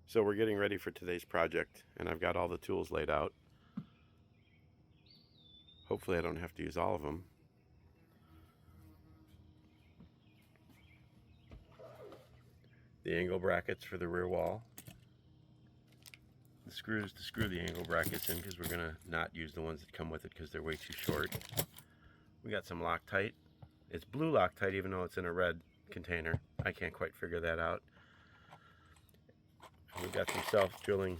So we're getting ready for today's project, and I've got all the tools laid out. Hopefully I don't have to use all of them. The angle brackets for the rear wall. The screws to screw the angle brackets in, because we're going to not use the ones that come with it because they're way too short. We got some Loctite. It's blue Loctite even though it's in a red container. I can't quite figure that out. We've got some self-drilling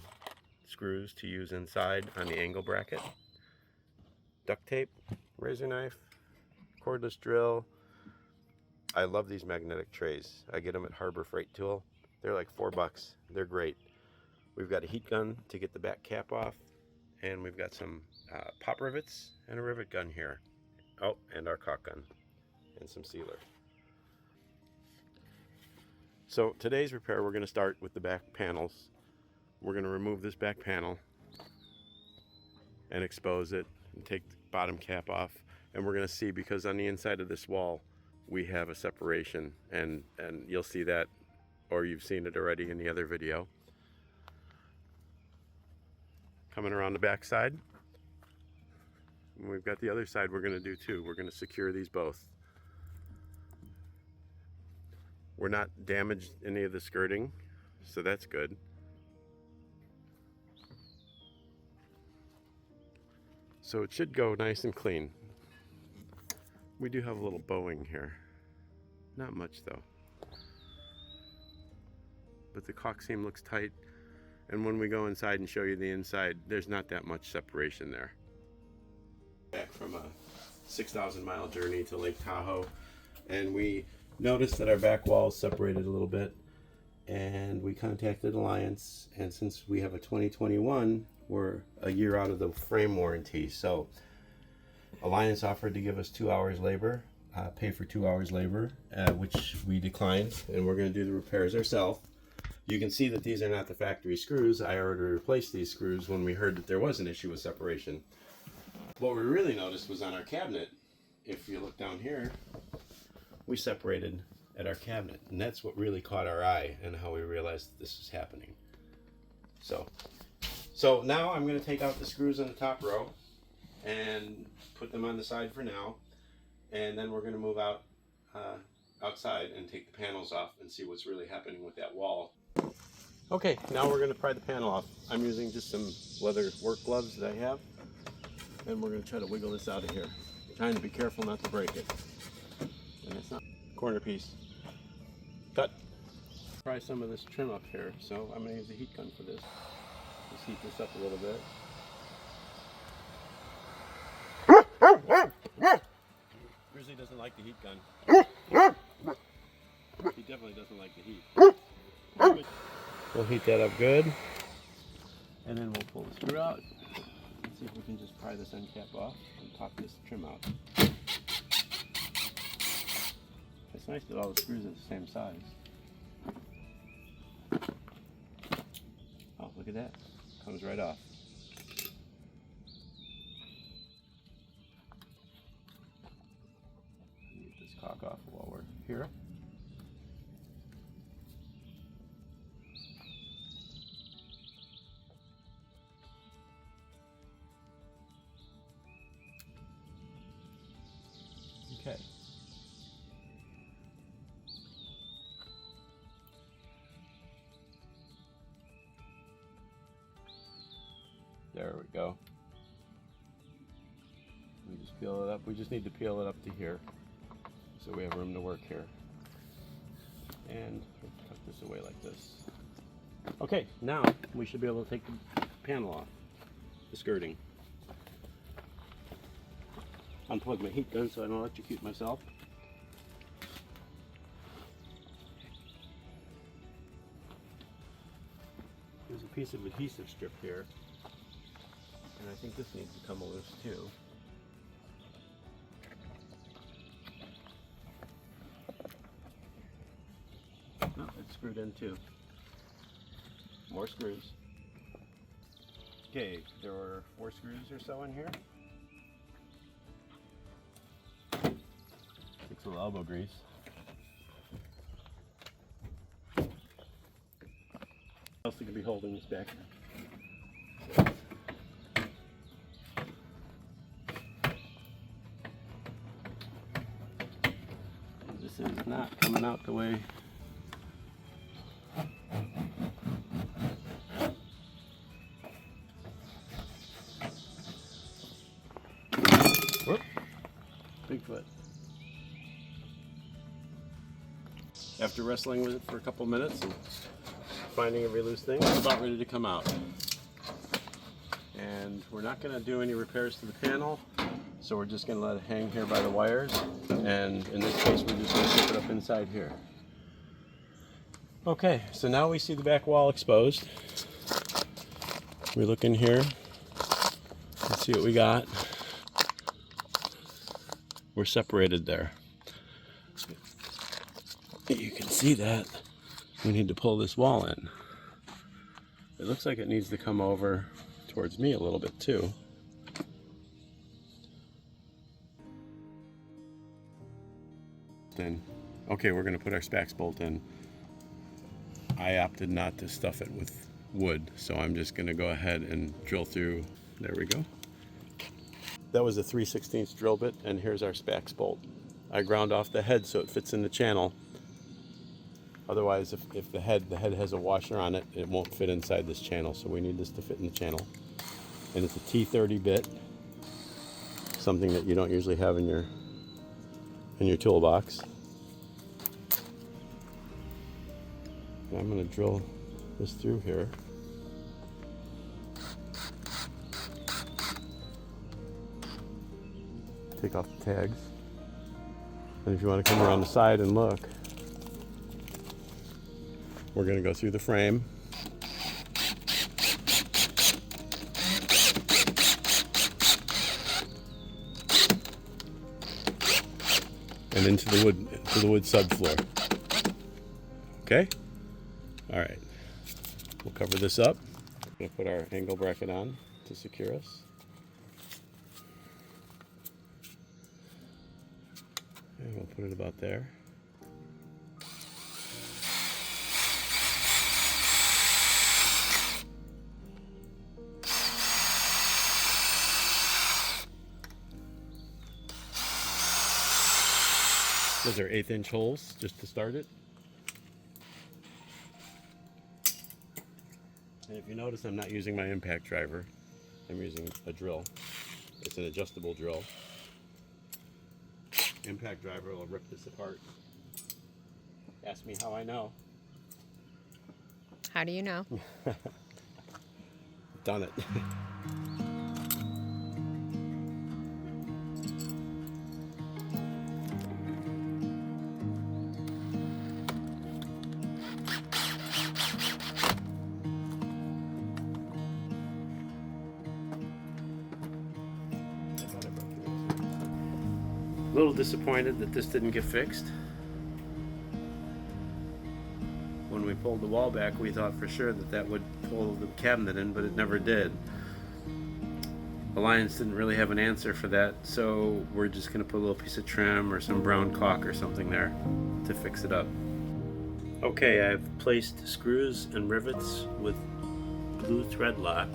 screws to use inside on the angle bracket. Duct tape, razor knife, cordless drill. I love these magnetic trays. I get them at Harbor Freight Tool. They're like $4. They're great. We've got a heat gun to get the back cap off, and we've got some pop rivets and a rivet gun here. Oh, and our caulk gun and some sealer. So today's repair, we're going to start with the back panels. We're going to remove this back panel and expose it and take the bottom cap off, and we're going to see, because on the inside of this wall we have a separation, and you'll see that, or you've seen it already in the other video. Coming around the back side, and we've got the other side we're going to do too. We're going to secure these both. We're not damaged any of the skirting, so that's good. So it should go nice and clean. We do have a little bowing here. Not much though. But the caulk seam looks tight, and when we go inside and show you the inside, there's not that much separation there. Back from a 6,000 mile journey to Lake Tahoe, and we noticed that our back wall separated a little bit, and we contacted Alliance, and since we have a 2021, we're a year out of the frame warranty. So Alliance offered to give us 2 hours labor, pay for 2 hours labor, which we declined, and we're going to do the repairs ourselves. You can see that these are not the factory screws. I already replaced these screws when we heard that there was an issue with separation. What we really noticed was on our cabinet. If you look down here, we separated at our cabinet, and that's what really caught our eye and how we realized that this was happening. So now I'm going to take out the screws in the top row and put them on the side for now, and then we're going to move out outside and take the panels off and see what's really happening with that wall. Okay, now we're going to pry the panel off. I'm using just some leather work gloves that I have, and we're going to try to wiggle this out of here. Trying to be careful not to break it. And it's not corner piece. Cut. Try some of this trim up here, so I'm going to use a heat gun for this. Just heat this up a little bit. Grizzly doesn't like the heat gun. He definitely doesn't like the heat. We'll heat that up good, and then we'll pull the screw out and see if we can just pry this end cap off and pop this trim out. It's nice that all the screws are the same size. Oh, look at that. Comes right off. Get this caulk off while we're here. Okay. There we go. We just peel it up. We just need to peel it up to here, so we have room to work here. And we'll tuck this away like this. Okay, now we should be able to take the panel off, the skirting. Unplug my heat gun so I don't electrocute myself. There's a piece of adhesive strip here, and I think this needs to come loose too. Oh, it's screwed in too. More screws. Okay, there were 4 screws or so in here. Takes a little elbow grease. What else could be holding this back? This is not coming out the way. Whoop. Bigfoot. After wrestling with it for a couple minutes and finding every loose thing, it's about ready to come out. And we're not going to do any repairs to the panel, so we're just going to let it hang here by the wires. And in this case, we're just going to stick it up inside here. Okay, so now we see the back wall exposed. We look in here. Let's see what we got. We're separated there. You can see that. We need to pull this wall in. It looks like it needs to come over towards me a little bit too. Then, okay, we're going to put our Spax bolt in. I opted not to stuff it with wood, so I'm just going to go ahead and drill through. There we go. That was a 3/16 drill bit, and here's our Spax bolt. I ground off the head so it fits in the channel. Otherwise, if the head has a washer on it, it won't fit inside this channel, so we need this to fit in the channel. And it's a T30 bit, something that you don't usually have in your toolbox. And I'm going to drill this through here. Take off the tags. And if you want to come around the side and look, we're going to go through the frame. And into the wood subfloor. Okay? All right. We'll cover this up. We're going to put our angle bracket on to secure us. And we'll put it about there. Those are 1/8" holes just to start it. And if you notice, I'm not using my impact driver. I'm using a drill. It's an adjustable drill. Impact driver will rip this apart. Ask me how I know. How do you know? Done it. A little disappointed that this didn't get fixed. When we pulled the wall back, we thought for sure that would pull the cabinet in, but it never did. Alliance didn't really have an answer for that, so we're just going to put a little piece of trim or some brown caulk or something there to fix it up. Okay, I've placed screws and rivets with blue thread lock,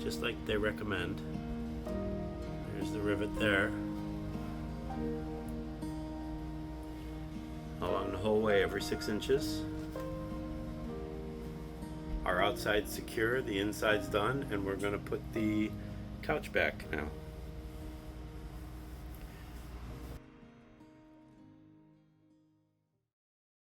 just like they recommend. There's the rivet there. Along the whole way, every 6 inches. Our outside's secure, the inside's done, and we're going to put the couch back now.